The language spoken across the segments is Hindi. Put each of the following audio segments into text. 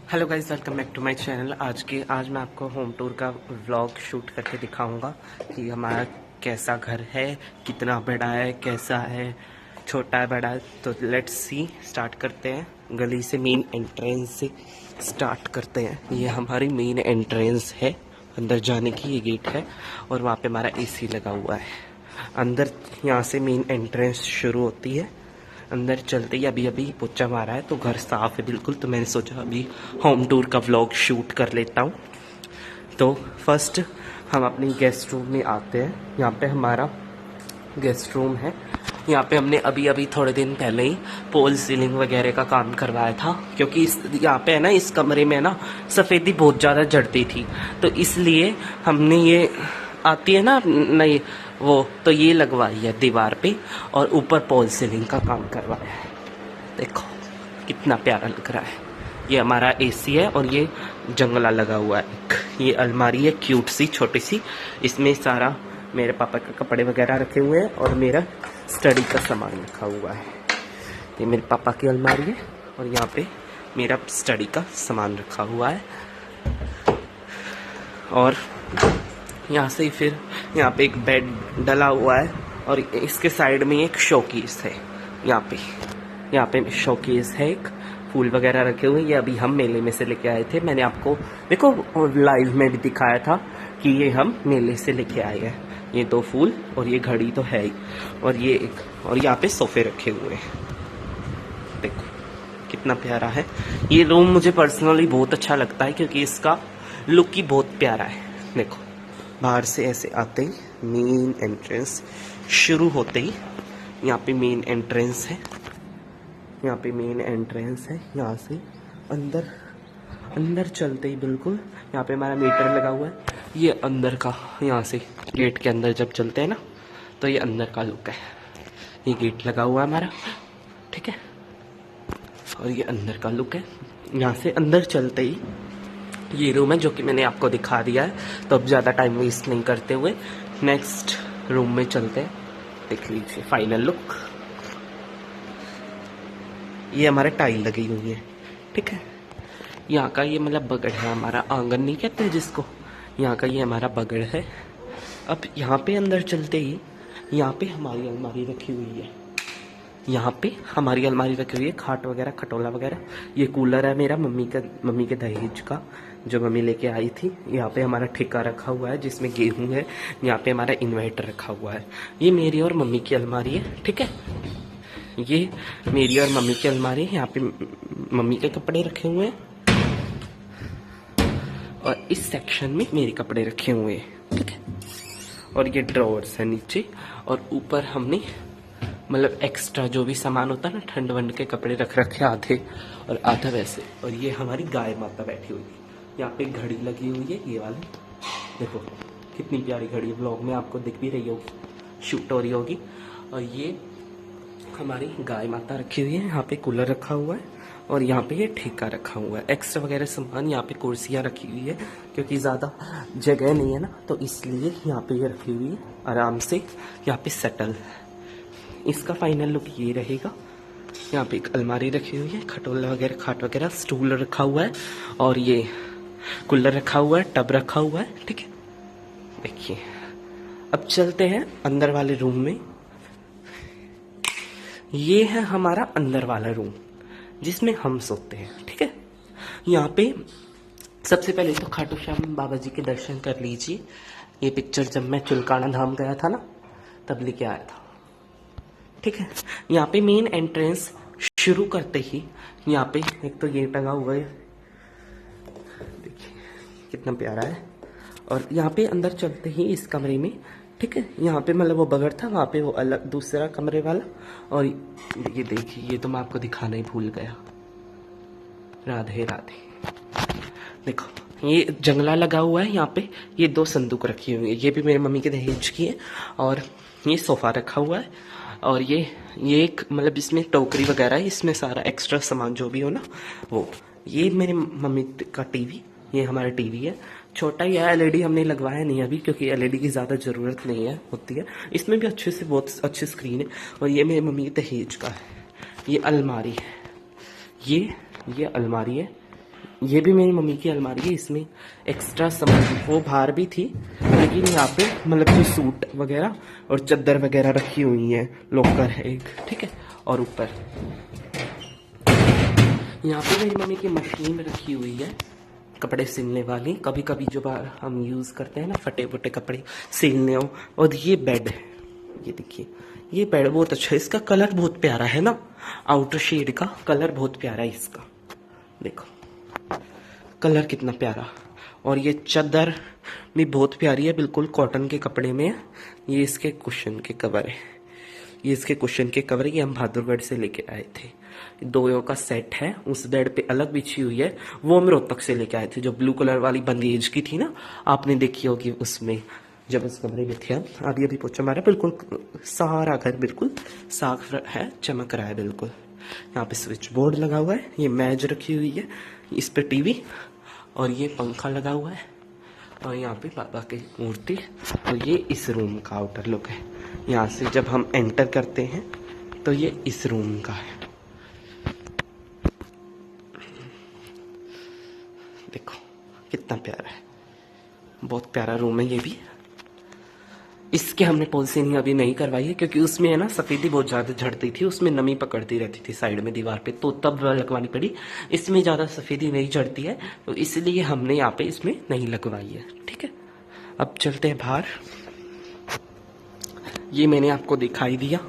Hello guys, welcome back to my channel. आज मैं आपको होम टूर का व्लॉग शूट करके दिखाऊंगा कि हमारा कैसा घर है, कितना बड़ा है, कैसा है, छोटा है, बड़ा है। तो लेट्स सी, स्टार्ट करते हैं। गली से मेन एंट्रेंस से स्टार्ट करते हैं। ये हमारी मेन एंट्रेंस है, अंदर जाने की ये गेट है और वहाँ पे हमारा एसी लगा हुआ है। अंदर यहाँ से मेन एंट्रेंस शुरू होती है। अंदर चलते ही अभी पोछा मारा है तो घर साफ है बिल्कुल। तो मैंने सोचा अभी होम टूर का व्लॉग शूट कर लेता हूँ। तो फर्स्ट हम अपनी गेस्ट रूम में आते हैं। यहाँ पे हमारा गेस्ट रूम है। यहाँ पे हमने अभी थोड़े दिन पहले ही पोल सीलिंग वगैरह का काम करवाया था, क्योंकि इस यहाँ पे है ना, इस कमरे में ना सफ़ेदी बहुत ज़्यादा जड़ती थी। तो इसलिए हमने ये आती है ना नई वो, तो ये लगवाई है दीवार पे और ऊपर पोल सीलिंग का काम करवाया है। देखो कितना प्यारा लग रहा है। ये हमारा एसी है और ये जंगला लगा हुआ है। ये अलमारी है क्यूट सी छोटी सी, इसमें सारा मेरे पापा के कपड़े वगैरह रखे हुए हैं और मेरा स्टडी का सामान रखा हुआ है। ये मेरे पापा की अलमारी है और यहाँ पे मेरा स्टडी का सामान रखा हुआ है। और यहाँ से फिर यहाँ पे एक बेड डला हुआ है और इसके साइड में एक शोकेस है। यहाँ पे शोकेस है, एक फूल वगैरह रखे हुए हैं। ये अभी हम मेले में से लेके आए थे। मैंने आपको देखो लाइव में भी दिखाया था कि ये हम मेले से लेके आए हैं। ये 2 फूल और ये घड़ी तो है ही, और ये एक, और यहाँ पे सोफे रखे हुए हैं। देखो कितना प्यारा है। ये रूम मुझे पर्सनली बहुत अच्छा लगता है क्योंकि इसका लुक ही बहुत प्यारा है। देखो बाहर से ऐसे आते ही मेन एंट्रेंस शुरू होते ही यहाँ पे मेन एंट्रेंस है। यहाँ पे मेन एंट्रेंस है। यहाँ से अंदर चलते ही बिल्कुल यहाँ पे हमारा मीटर लगा हुआ है। ये अंदर का, यहाँ से गेट के अंदर जब चलते हैं ना तो ये अंदर का लुक है। ये गेट लगा हुआ है हमारा, ठीक है, और ये अंदर का लुक है। यहाँ से अंदर चलते ही ये रूम है जो कि मैंने आपको दिखा दिया है। तो अब ज़्यादा टाइम वेस्ट नहीं करते हुए नेक्स्ट रूम में चलते हैं। देख लीजिए फाइनल लुक। ये हमारे टाइल लगी हुई है, ठीक है। यहाँ का ये मतलब बगड़ है हमारा, आंगन नहीं कहते जिसको, यहाँ का ये हमारा बगड़ है। अब यहाँ पे अंदर चलते ही यहाँ पे हमारी अलमारी रखी हुई है। यहाँ पे हमारी अलमारी रखी हुई है, खाट वगैरह, खटोला वगैरह। ये कूलर है मेरा मम्मी के दहेज का, जो मम्मी लेके आई थी। यहाँ पे हमारा ठेका रखा हुआ है जिसमें गेहूं है। यहाँ पे हमारा इन्वर्टर रखा हुआ है। ये मेरी और मम्मी की अलमारी है, ठीक है। ये मेरी और मम्मी की अलमारी है। यहाँ पे मम्मी के कपड़े रखे हुए हैं और इस सेक्शन में मेरे कपड़े रखे हुए हैं, ठीक है। और ये ड्रॉवर्स है नीचे, और ऊपर हमने मतलब एक्स्ट्रा जो भी सामान होता है ना, ठंड वंड के कपड़े रख रखे आधे और आधा वैसे। और ये हमारी गाय माता बैठी हुई है। यहाँ पे घड़ी लगी हुई है, ये वाली देखो कितनी प्यारी घड़ी। व्लॉग में आपको दिख भी रही होगी, शूट हो रही होगी। और ये हमारी गाय माता रखी हुई है। यहाँ पे कूलर रखा हुआ है और यहाँ पे ये ठेका रखा हुआ है। एक्स्ट्रा वगैरह सामान, यहाँ पे कुर्सियाँ रखी हुई है क्योंकि ज़्यादा जगह नहीं है ना, तो इसलिए यहाँ पे ये रखी हुई है आराम से। यहाँ पे सेटल, इसका फाइनल लुक ये रहेगा। यहाँ पे एक अलमारी रखी हुई है, खटोला वगैरह, खाट वगैरह, स्टूल रखा हुआ है और ये कूलर रखा हुआ है, टब रखा हुआ है, ठीक है। देखिए अब चलते हैं अंदर वाले रूम में। ये है हमारा अंदर वाला रूम जिसमें हम सोते हैं, ठीक है। यहाँ पे सबसे पहले तो खाटू श्याम बाबा जी के दर्शन कर लीजिए। ये पिक्चर जब मैं चुलकाना धाम गया था ना तब लेके आया था, ठीक है। यहाँ पे मेन एंट्रेंस शुरू करते ही यहाँ पे एक तो ये टंगा हुआ है, देखिए कितना प्यारा है। और यहाँ पे अंदर चलते ही इस कमरे में, ठीक है, यहाँ पे मतलब वो बगड़ था, वहाँ पे वो अलग दूसरा कमरे वाला। और ये देखिए, ये तो मैं आपको दिखाना ही भूल गया, राधे राधे। देखो ये जंगला लगा हुआ है। यहाँ पे ये 2 संदूक रखी हुई है, ये भी मेरी मम्मी के दहेज की है। और ये सोफा रखा हुआ है और ये एक मतलब इसमें टोकरी वगैरह है, इसमें सारा एक्स्ट्रा सामान जो भी हो ना वो। ये मेरी मम्मी का टीवी, ये हमारा टीवी है, छोटा ही है। एलईडी हमने लगवाया नहीं अभी क्योंकि एलईडी की ज़्यादा ज़रूरत नहीं है होती है। इसमें भी अच्छे से बहुत अच्छी स्क्रीन है। और ये मेरी मम्मी के दहेज का है। ये अलमारी है, ये अलमारी है। ये भी मेरी मम्मी की अलमारी है, इसमें एक्स्ट्रा सामान वो बाहर भी थी, लेकिन यहाँ पे मतलब जो सूट वगैरह और चादर वगैरह रखी हुई है, लॉकर है एक, ठीक है। और ऊपर यहाँ पे मेरी मम्मी की मशीन रखी हुई है कपड़े सिलने वाली, कभी कभी जो बार हम यूज़ करते हैं ना फटे फटे कपड़े सिलने हो। और ये बेड है, ये देखिए, ये बेड बहुत अच्छा है, इसका कलर बहुत प्यारा है ना, आउटर शेड का कलर बहुत प्यारा है इसका, देखो कलर कितना प्यारा। और ये चादर भी बहुत प्यारी है, बिल्कुल कॉटन के कपड़े में है। ये इसके कुशन के कवर है, ये इसके कुशन के कवर है, ये हम बहादुरगढ़ से लेके आए थे। दोयों का सेट है, उस बेड पे अलग बिछी हुई है, वो हम रोहतक से लेके आए थे। जो ब्लू कलर वाली बंदेज की थी ना, आपने देखी होगी उसमें, जब उस कमरे में थे हम। अभी अभी पोछा मारा, बिल्कुल सारा घर बिल्कुल साफ है, चमक रहा है बिल्कुल। यहाँ पे स्विच बोर्ड लगा हुआ है, ये मेज रखी हुई है, इस पे टीवी और ये पंखा लगा हुआ है। और यहाँ पे बाबा की मूर्ति। और ये इस रूम का आउटर लुक है, यहाँ से जब हम एंटर करते हैं तो ये इस रूम का है, देखो कितना प्यारा है, बहुत प्यारा रूम है ये भी। इसके हमने पॉलिसीनिंग अभी नहीं करवाई है, क्योंकि उसमें है ना सफेदी बहुत ज़्यादा झड़ती थी, उसमें नमी पकड़ती रहती थी साइड में दीवार पे, तो तब लगवानी पड़ी। इसमें ज़्यादा सफेदी नहीं झड़ती है, तो इसलिए हमने यहाँ पे इसमें नहीं लगवाई है, ठीक है। अब चलते हैं बाहर, ये मैंने आपको दिखाई दिया।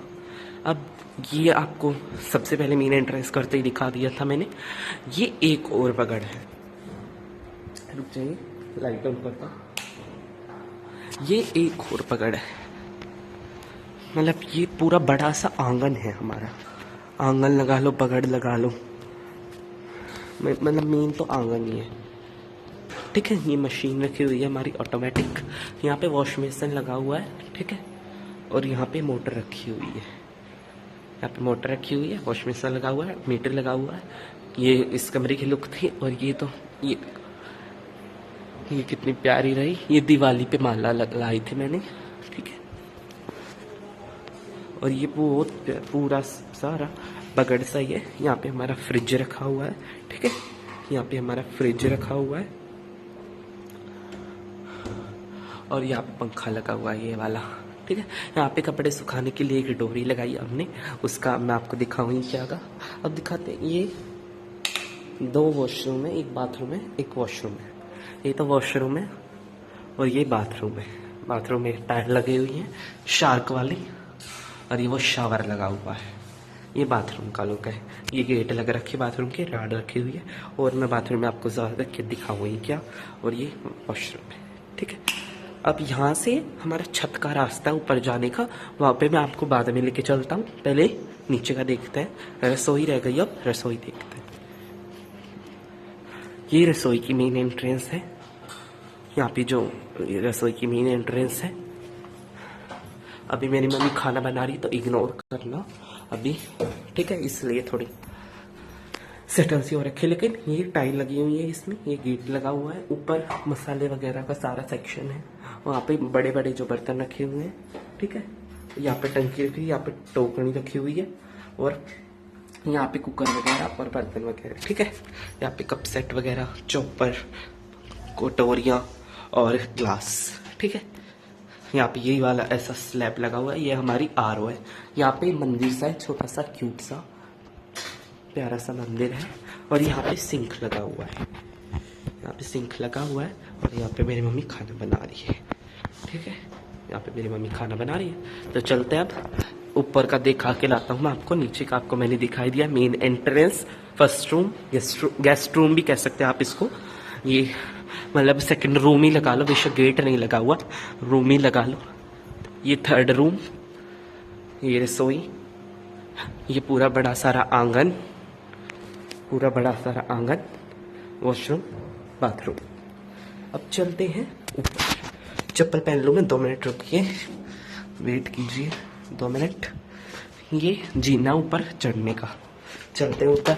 अब ये आपको सबसे पहले मेन एंट्रेंस करते ही दिखा दिया था मैंने। ये एक और बगड़ है, रुक जाइए लाइट ऑन करता हूं। ये एक और पगड़ है, मतलब ये पूरा बड़ा सा आंगन है हमारा, आंगन लगा लो पगड़ लगा लो, मतलब मेन तो आंगन ही है, ठीक है। ये मशीन रखी हुई है हमारी ऑटोमेटिक, यहाँ पे वॉश बेसिन लगा हुआ है, ठीक है। और यहाँ पे मोटर रखी हुई है, यहाँ पे मोटर रखी हुई है, वॉश बेसिन लगा हुआ है, मीटर लगा हुआ है। ये इस कमरे की लुक थी। और ये तो ये कितनी प्यारी रही, ये दिवाली पे माला लाई थी मैंने, ठीक है। और ये बहुत पूरा सारा बगड़ सा ही है। यहाँ पे हमारा फ्रिज रखा हुआ है, ठीक है, यहाँ पे हमारा फ्रिज रखा हुआ है। और यहाँ पे पंखा लगा हुआ है ये वाला, ठीक है। यहाँ पे कपड़े सुखाने के लिए एक डोरी लगाई हमने, उसका मैं आपको दिखाऊंगी क्या का। अब दिखाते हैं, ये 2 वॉशरूम है, एक बाथरूम है, एक वॉशरूम है। ये तो वॉशरूम है और ये बाथरूम है। बाथरूम में टायर लगी हुई है शार्क वाली, और ये वो शावर लगा हुआ है। ये बाथरूम का लुक है, ये गेट लग रखी है बाथरूम की, राड रखी हुई है। और मैं बाथरूम में आपको ज़्यादा रख के दिखाऊंगी क्या। और ये वॉशरूम है, ठीक है। अब यहाँ से हमारा छत का रास्ता है ऊपर जाने का, वहाँ पे मैं आपको बाद में लेके चलता हूँ। पहले नीचे का देखते हैं, रसोई रह गई, अब रसोई देखते हैं। ये रसोई की मेन एंट्रेंस है, यहाँ पे जो रसोई की मेन एंट्रेंस है। अभी मेरी मम्मी खाना बना रही तो इग्नोर करना अभी, ठीक है, इसलिए थोड़ी सेटल सी हो रखी। लेकिन ये टाइल लगी हुई है इसमें, ये गेट लगा हुआ है, ऊपर मसाले वगैरह का सारा सेक्शन है। वहाँ पे बड़े बड़े जो बर्तन रखे हुए हैं, ठीक है। यहाँ पे टंकी रखी हुई है, यहाँ पे टोकनी रखी हुई है, और यहाँ पे कुकर वगैरह और बर्तन वगैरह, ठीक है। यहाँ पे कप सेट वगैरह, चॉपर, कटोरियाँ और ग्लास, ठीक है। यहाँ पे यही वाला ऐसा स्लैब लगा हुआ है, ये हमारी आरओ है। यहाँ पे मंदिर सा है, छोटा सा क्यूट सा प्यारा सा मंदिर है। और यहाँ पे सिंक लगा हुआ है, यहाँ पे सिंक लगा हुआ है। और यहाँ पे मेरी मम्मी खाना बना रही है, ठीक है। यहाँ पे मेरी मम्मी खाना बना रही है। तो चलते हैं अब ऊपर का दिखा के लाता हूँ मैं आपको। नीचे का आपको मैंने दिखाई दिया, main entrance, first room, guest room भी कह सकते हैं आप इसको। ये मतलब सेकंड रूम ही लगा लो, बेशक गेट नहीं लगा हुआ, रूम ही लगा लो। ये थर्ड रूम, ये रसोई, ये पूरा बड़ा सारा आंगन, पूरा बड़ा सारा आंगन, वॉशरूम, बाथरूम। अब चलते हैं ऊपर। चप्पल पहन लूँगा, 2 मिनट रुकिए, वेट कीजिए 2 मिनट। ये जीना ऊपर चढ़ने का, चलते हैं ऊपर।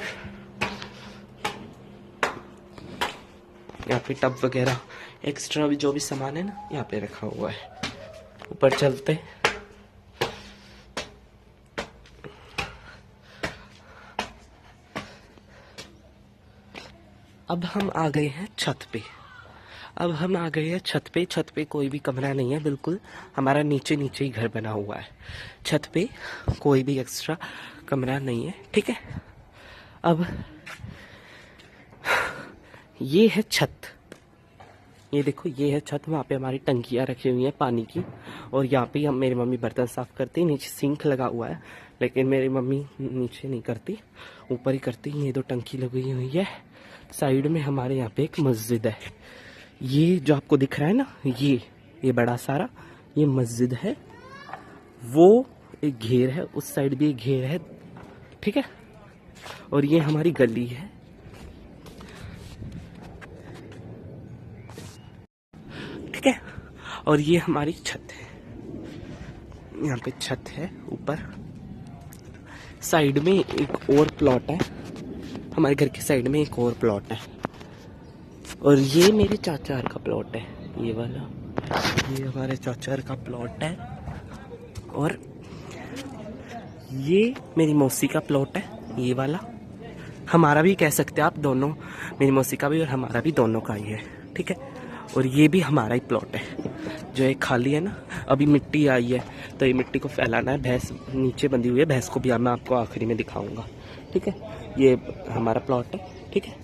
यहाँ पे टब वगैरह एक्स्ट्रा भी जो भी सामान है ना, यहाँ पे रखा हुआ है। ऊपर चलते। अब हम आ गए हैं छत पे। छत पे कोई भी कमरा नहीं है, बिल्कुल हमारा नीचे नीचे ही घर बना हुआ है। छत पे कोई भी एक्स्ट्रा कमरा नहीं है, ठीक है। अब ये है छत, ये देखो ये है छत। वहाँ पे हमारी टंकियाँ रखी हुई हैं पानी की, और यहाँ पे हम मेरी मम्मी बर्तन साफ करती है। नीचे सिंक लगा हुआ है, लेकिन मेरी मम्मी नीचे नहीं करती, ऊपर ही करती। ये 2 टंकी लगी हुई है। साइड में हमारे यहाँ पे एक मस्जिद है। ये जो आपको दिख रहा है ना, ये बड़ा सारा ये मस्जिद है। वो एक घेर है, उस साइड भी एक घेर है, ठीक है। और ये हमारी गली है, ठीक है। और ये हमारी छत है, यहाँ पे छत है ऊपर। साइड में एक और प्लॉट है, हमारे घर के साइड में एक और प्लॉट है। और ये मेरे चाचा का प्लॉट है, ये वाला, ये हमारे चाचा का प्लॉट है। और ये मेरी मौसी का प्लॉट है, ये वाला। हमारा भी कह सकते हैं आप, दोनों, मेरी मौसी का भी और हमारा भी, दोनों का ही है, ठीक है। और ये भी हमारा ही प्लॉट है, जो एक खाली है ना। अभी मिट्टी आई है, तो ये मिट्टी को फैलाना है। भैंस नीचे बंधी हुई है, भैंस को भी मैं आपको आखिरी में दिखाऊंगा, ठीक है। ये हमारा प्लॉट है, ठीक है।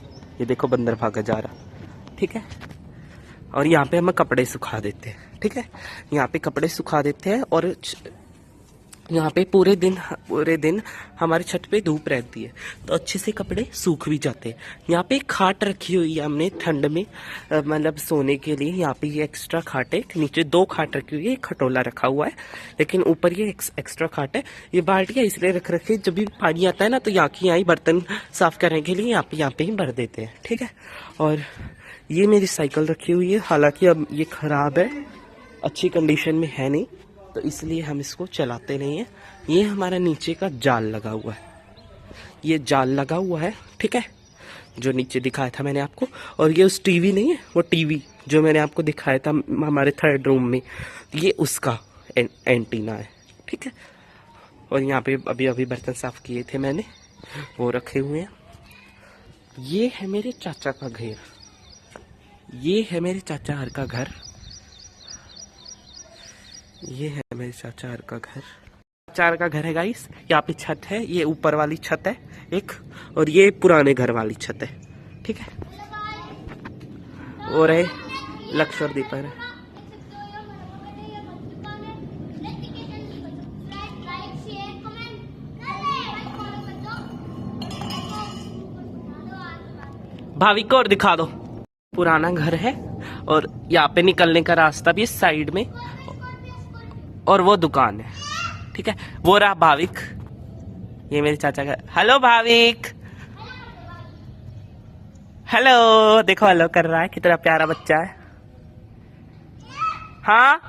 ये देखो बंदर भागा जा रहा, ठीक है। और यहाँ पे हम कपड़े सुखा देते हैं, ठीक है। यहाँ पे कपड़े सुखा देते हैं, और यहाँ पे पूरे दिन हमारे छत पे धूप रहती है, तो अच्छे से कपड़े सूख भी जाते हैं। यहाँ पे एक खाट रखी हुई है हमने ठंड में, मतलब सोने के लिए। यहाँ पे ये एक्स्ट्रा खाट है, नीचे 2 खाट रखी हुई है, एक खटोला रखा हुआ है, लेकिन ऊपर ये एक्स्ट्रा खाट है। ये बाल्टियाँ इसलिए रख रखे, जब भी पानी आता है ना, तो यहाँ की बर्तन साफ करने के लिए यहाँ पे ही भर देते हैं, ठीक है। और ये मेरी साइकिल रखी हुई है, हालांकि अब ये खराब है, अच्छी कंडीशन में है नहीं, तो इसलिए हम इसको चलाते नहीं है। ये हमारा नीचे का जाल लगा हुआ है, ये जाल लगा हुआ है, ठीक है, जो नीचे दिखाया था मैंने आपको। और ये उस टीवी नहीं है, वो टीवी जो मैंने आपको दिखाया था हमारे 3rd रूम में, ये उसका एंटीना है, ठीक है। और यहाँ पे अभी बर्तन साफ किए थे मैंने, वो रखे हुए हैं। ये है मेरे चाचा का घर, ये है मेरे चाचा हर का घर, ये है मेरे चाचा हर का घर। चाचा का घर है गाइस। यहाँ पे छत है, ये ऊपर वाली छत है एक, और ये पुराने घर वाली छत है, ठीक है। और है लक्ष्मण दीपक है। भाभी को और दिखा दो। पुराना घर है, और यहाँ पे निकलने का रास्ता भी है साइड में, और वो दुकान है, ठीक है। वो रहा भाविक, ये मेरे चाचा का। हेलो भाविक, हेलो, देखो हेलो कर रहा है, कितना प्यारा बच्चा है। हाँ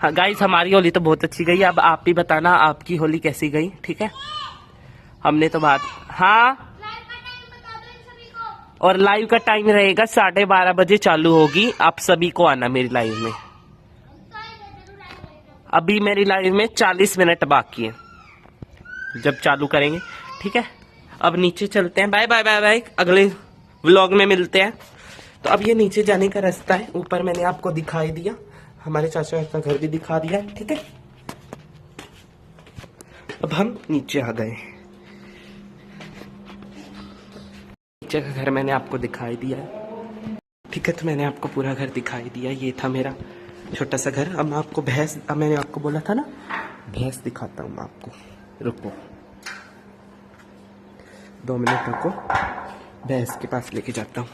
गाइस, हमारी होली तो बहुत अच्छी गई। अब आप भी बताना आपकी होली कैसी गई, ठीक है। हमने तो बात, हाँ। और लाइव का टाइम रहेगा 12:30 बजे चालू होगी, आप सभी को आना मेरी लाइव में। अभी मेरी लाइव में 40 मिनट बाकी है, जब चालू करेंगे, ठीक है। अब नीचे चलते हैं, बाय बाय बाय बाय, अगले व्लॉग में मिलते हैं। तो अब ये नीचे जाने का रास्ता है, ऊपर मैंने आपको दिखाई दिया, हमारे चाचा का घर भी दिखा दिया है, ठीक है। अब हम नीचे आ गए, नीचे का घर मैंने आपको दिखाई दिया है, ठीक है। तो मैंने आपको पूरा घर दिखाई दिया, ये था मेरा छोटा सा घर। अब मैं आपको भैंस, अब मैंने आपको बोला था ना, भैंस दिखाता हूँ मैं आपको, रुको 2 मिनट रुको, भैंस के पास लेके जाता हूँ।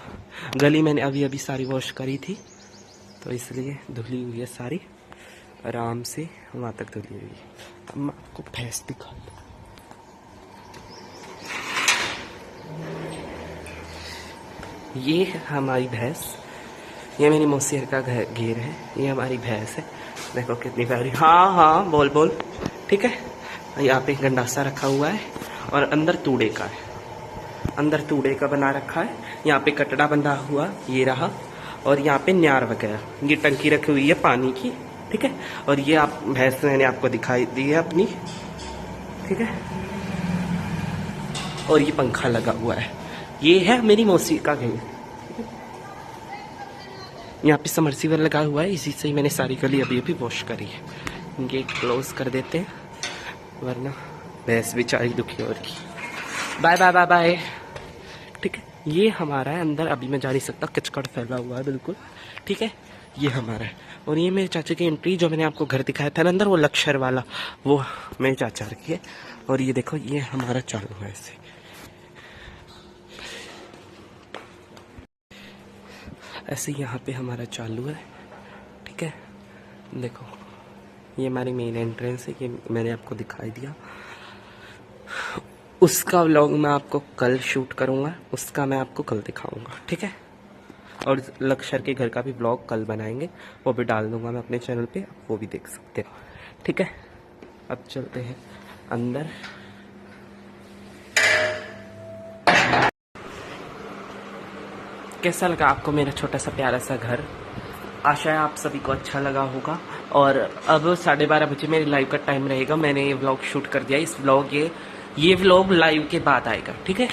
गली मैंने अभी सारी वॉश करी थी, तो इसलिए धुली हुई है सारी, आराम से वहाँ तक धुली हुई है। अब मैं आपको भैंस दिखाता हूँ। ये है हमारी भैंस, ये मेरी मौसी का घेर है, ये हमारी भैंस है, देखो कितनी प्यारी। हाँ हाँ बोल बोल, ठीक है। यहाँ पे गंडासा रखा हुआ है, और अंदर तूड़े का है, अंदर तूड़े का बना रखा है। यहाँ पे कटड़ा बंधा हुआ ये रहा, और यहाँ पे न्यार वगैरह, ये टंकी रखी हुई है पानी की, ठीक है। और ये आप भैंस मैंने आपको दिखाई दी है अपनी, ठीक है। और ये पंखा लगा हुआ है। ये है मेरी मौसी का घर। यहाँ पे समरसीवर लगा हुआ है, इसी से ही मैंने सारी गली अभी अभी वॉश करी है। गेट क्लोज कर देते हैं वरना भैंस बेचारी दुखी हो रही। Bye bye bye bye. ठीक है, ये हमारा है। अंदर अभी मैं जा नहीं सकता, कचकड़ फैला हुआ है बिल्कुल। ठीक है, ये हमारा है। और ये मेरे चाचा की एंट्री, जो मैंने आपको घर दिखाया था ना अंदर, वो लक्षर वाला, वो मेरे चाचा रखी है। और ये देखो, ये हमारा चालू है ऐसे। ऐसे यहाँ पे हमारा चालू है। ठीक है, देखो ये हमारी मेन एंट्रेंस है, ये मैंने आपको दिखाई दिया। उसका व्लॉग मैं आपको कल शूट करूँगा, उसका मैं आपको कल दिखाऊंगा। ठीक है, और लक्षर के घर का भी व्लॉग कल बनाएंगे, वो भी डाल दूंगा मैं अपने चैनल पे, आप वो भी देख सकते हो। ठीक है, अब चलते हैं अंदर। कैसा लगा आपको मेरा छोटा सा प्यारा सा घर? आशा है आप सभी को अच्छा लगा होगा। और अब 12:30 बजे मेरे लाइव का टाइम रहेगा। मैंने ये व्लॉग शूट कर दिया। इस व्लॉग ये व्लॉग लाइव के बाद आएगा। ठीक है,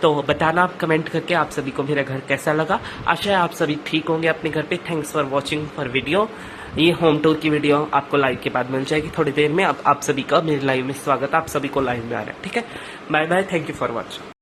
तो बताना आप कमेंट करके आप सभी को मेरा घर कैसा लगा। आशा है आप सभी ठीक होंगे अपने घर पे। Thanks for watching for video. ये होम टूर की वीडियो आपको लाइव के बाद मिल जाएगी थोड़ी देर में। अब आप सभी का मेरे लाइव में स्वागत है, आप सभी को लाइव में आ रहा है। ठीक है, bye bye, thank you for watching.